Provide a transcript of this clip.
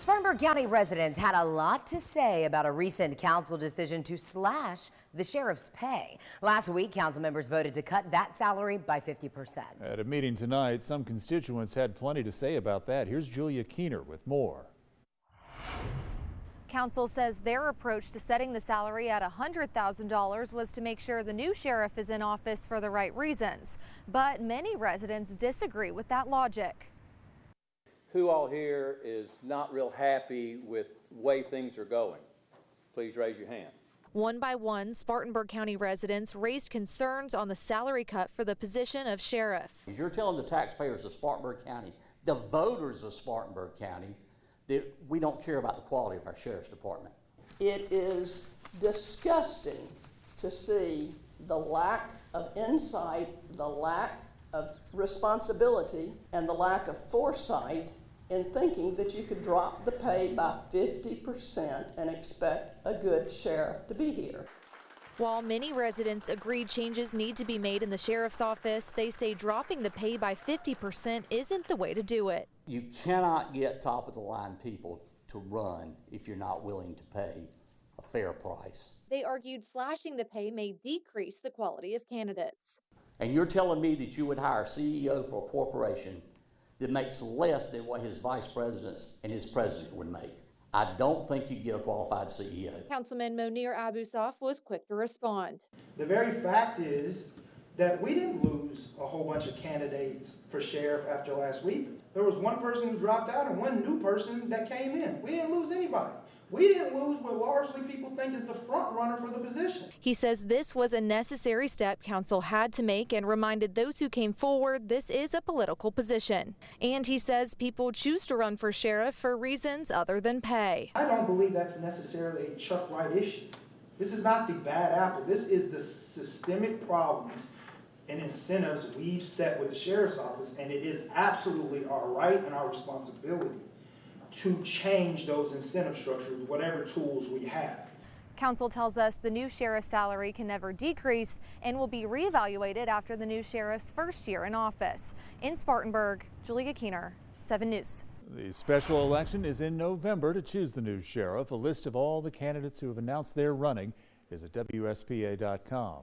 Spartanburg County residents had a lot to say about a recent council decision to slash the sheriff's pay. Last week, council members voted to cut that salary by 50%. At a meeting tonight, some constituents had plenty to say about that. Here's Julia Keener with more. Council says their approach to setting the salary at $100,000 was to make sure the new sheriff is in office for the right reasons. But many residents disagree with that logic. Who all here is not real happy with the way things are going? Please raise your hand. One by one, Spartanburg County residents raised concerns on the salary cut for the position of sheriff. You're telling the taxpayers of Spartanburg County, the voters of Spartanburg County, that we don't care about the quality of our sheriff's department. It is disgusting to see the lack of insight, the lack of responsibility, and the lack of foresight in thinking that you could drop the pay by 50% and expect a good sheriff to be here. While many residents agree changes need to be made in the sheriff's office, they say dropping the pay by 50% isn't the way to do it. You cannot get top of the line people to run if you're not willing to pay a fair price. They argued slashing the pay may decrease the quality of candidates. And you're telling me that you would hire a CEO for a corporation that makes less than what his vice presidents and his president would make. I don't think you get a qualified CEO. Councilman Monir Abusaf was quick to respond. The very fact is that we didn't lose a whole bunch of candidates for sheriff after last week. There was one person who dropped out and one new person that came in. We didn't lose anybody. We didn't lose what largely people think is the front runner for the position. He says this was a necessary step council had to make and reminded those who came forward this is a political position. And he says people choose to run for sheriff for reasons other than pay. I don't believe that's necessarily a Chuck Wright issue. This is not the bad apple. This is the systemic problems and incentives we've set with the sheriff's office, and it is absolutely our right and our responsibility to change those incentive structures with whatever tools we have. Council tells us the new sheriff's salary can never decrease and will be reevaluated after the new sheriff's first year in office. In Spartanburg, Julia Keener, 7 News. The special election is in November to choose the new sheriff. A list of all the candidates who have announced they're running is at WSPA.com.